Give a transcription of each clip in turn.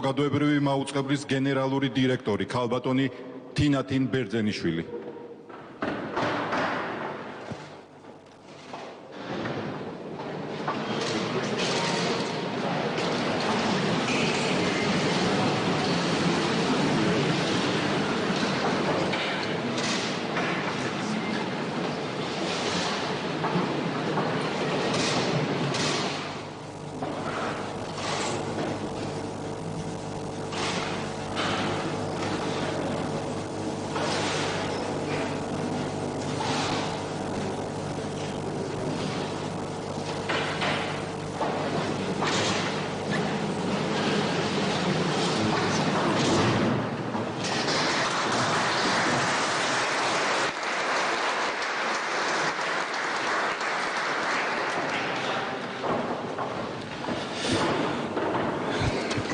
საზოგადოებრივი მაუწყებლის გენერალური დირექტორი ქალბატონი თინათინ ბერძენიშვილი.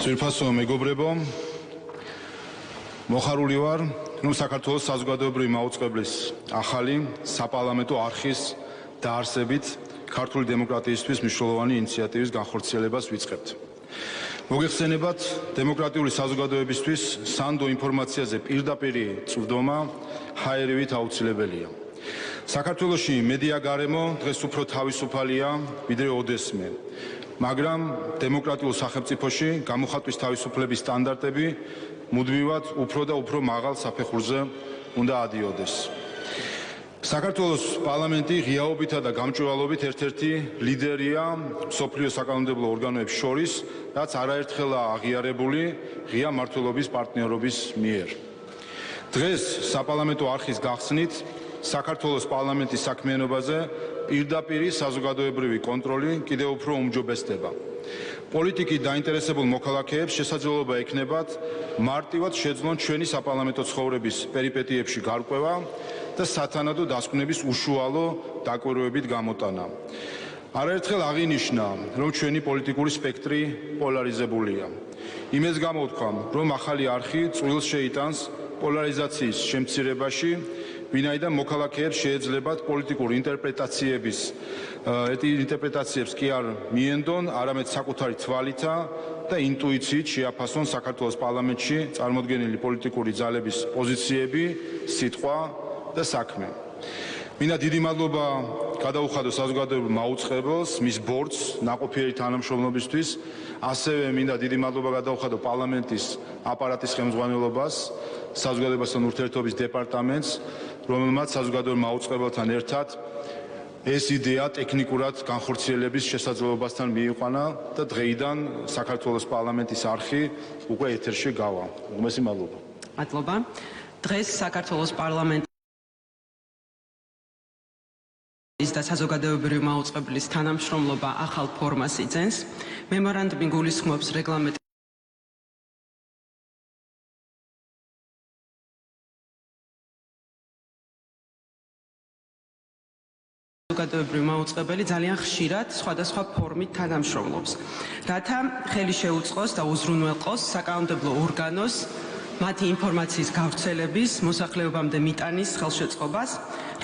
ძვირფასო მეგობრებო, მოხარული ვარ, რომ საქართველოს საზოგადოებრივი მაუწყებლის ახალი საპარლამენტო არხის დაარსებით ქართული დემოკრატიისთვის მნიშვნელოვანი ინიციატივის განხორციელებას ვიწყებთ. მოგეხსენებათ, დემოკრატიული საზოგადოებისთვის სანდო ინფორმაციაზე პირდაპირი წვდომა ჰაერივით აუცილებელია. საქართველოში მედია გარემო დღეს უფრო თავისუფალია, ვიდრე ოდესმე. მაგრამ დემოკრატიულ სახელმწიფოში გამოხატვის თავისუფლების სტანდარტები მუდმივად უფრო და უფრო მაღალ საფეხურზე უნდა ადიოდეს. საქართველოს პარლამენტი ღიაობითა და გამჭვირვალობით ერთ-ერთი ლიდერია მსოფლიო საკანონმდებლო ორგანოებს შორის, რაც არაერთხელაა აღიარებული ღია მმართველობის პარტნიორობის მიერ. დღეს საპარლამენტო არხის გახსნით საქართველოს პარლამენტის საქმიანობაზე პირდაპირი საზოგადოებრივი კონტროლი კიდევ უფრო უმჯობესდება. პოლიტიკით დაინტერესებულ მოქალაქეებს შესაძლებლობა ექნებათ მარტივად შეძლონ ჩვენი საპარლამენტო ცხოვრების პერიპეტიებში გარკვევა და სათანადო დასკვნების უშუალო დაკვირვებით გამოტანა. არაერთხელ აღინიშნა, რომ ჩვენი პოლიტიკური სპექტრი პოლარიზებულია. იმის გამოვთქვამ, რომ ახალი არხი წვრილს შეიტანს პოლარიზაციის შემცირებაში, ვინაიდან მოქალაქეებს შეეძლებათ პოლიტიკურ ინტერპრეტაციებს კი არ მიენდონ, არამედ საკუთარი თვალითა და ინტუიციით შეაფასონ საქართველოს პარლამენტში წარმოდგენილი პოლიტიკური ძალების პოზიციები, სიტყვა და საქმე. მინდა დიდი მადლობა გადაუხადო საზოგადოებრივ მაუწყებელს, მის ბორცვს ნაყოფიერი თანამშრომლობისთვის, ასევე მინდა დიდი მადლობა გადაუხადო პარლამენტის აპარატის ხელმძღვანელობას, საზოგადოებასთან ურთიერთობის დეპარტამენტს, რომელმაც საზოგადოებრივ მაუწყებელთან ერთად ეს იდეა ტექნიკურად განხორციელების შესაძლებლობასთან მიიყვანა და დღეიდან საქართველოს პარლამენტის არხი უკვე ეთერში გავა. უმეტესი მადლობა. მადლობა. დღეს საქართველოს პარლამენტის და საზოგადოებრივი მაუწყებლის თანამშრომლობა ახალ ფორმას იძენს. მემორანდუმი გულისხმობს რეგლამენტ საზოგადოებრივი მაუწყებელი ძალიან ხშირად სხვადასხვა ფორმით თანამშრომლობს, რათა ხელი შეუწყოს და უზრუნველყოს საკანონმდებლო ორგანოს მათი ინფორმაციის გავრცელების, მოსახლეობამდე მიტანის ხელშეწყობას,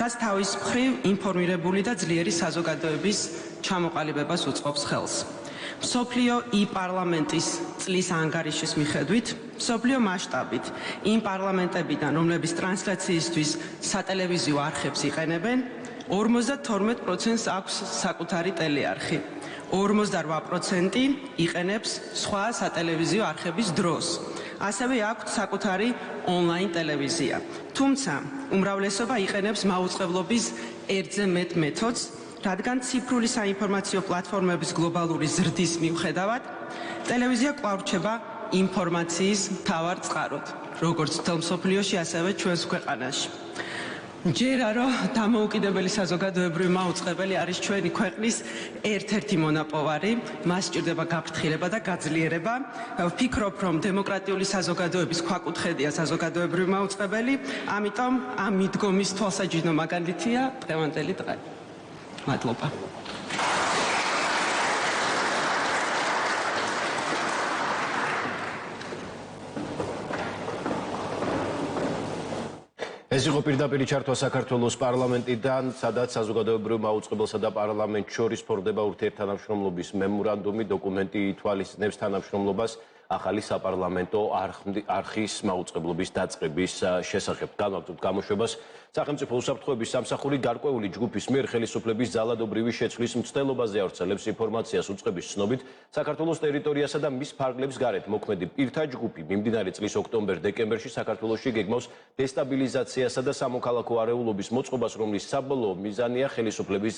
რაც თავის მხრივ ინფორმირებული და ძლიერი საზოგადოების ჩამოყალიბებას უწყობს ხელს. მსოფლიო ი-პარლამენტის წლის ანგარიშის მიხედვით, მსოფლიო მასშტაბით იმ პარლამენტებიდან, რომლების ტრანსლაციისთვის სატელევიზიო არხებს იყენებენ, 52%-ს აქვს საკუთარი ტელეარხი. 48% იყენებს სხვა სატელევიზიო არხების დროს. ასევე აქვს საკუთარი ონლაინ ტელევიზია. თუმცა, უმრავლესობა იყენებს მაუწყებლობის ერთზე მეტ მეთოდს, რადგან ციფრული საინფორმაციო პლატფორმების გლობალური ზრდის მიუხედავად, ტელევიზია კვლავ რჩება ინფორმაციის მთავარ წყაროდ, როგორც მთელ მსოფლიოში, ასევე ჩვენს ქვეყანაში. ჯერა რომ დამოუკიდებელი საზოგადოებრივი მაუწყებელი არის ჩვენი ქვეყნის ერთ-ერთი მონაპოვარი, მას სჭირდება გაფრთხილება და გაძლიერება. ვფიქრობ, რომ დემოკრატიული საზოგადოების ქვაკუთხედია საზოგადოებრივი მაუწყებელი, ამიტომ ამ მიდგომის თვალსაჩინო მაგალითია დღევანდელი დღე. მადლობა. ეს იყო პირდაპირი ჩართვა საქართველოს პარლამენტიდან, სადაც საზოგადოებრივ მაუწყებელსა და პარლამენტს შორის ფორდება ურთიერთთანამშრომლობის მემორანდუმი, დოკუმენტი ითვალისწინებს თანამშრომლობას ახალი საპარლამენტო არხის მაუწყებლობის დაწყების შესახებ. განვაგრძობთ გამოშვებას. სახელმწიფო უსაფრთხოების სამსახური გარკვეული ჯგუფის მიერ ხელისუფლების ძალადობრივი შეცვლის მცდელობაზე ავრცელებს ინფორმაციას უწყების ცნობით საქართველოს ტერიტორიასა და მის ფარგლებს გარეთ მოქმედი პირთა ჯგუფი მიმდინარე წლის ოქტომბერ-დეკემბერში საქართველოში გეგმავს დესტაბილიზაციასა და სამოქალაქო არეულობის მოწყობას, რომლის საბოლოო მიზანია ხელისუფლების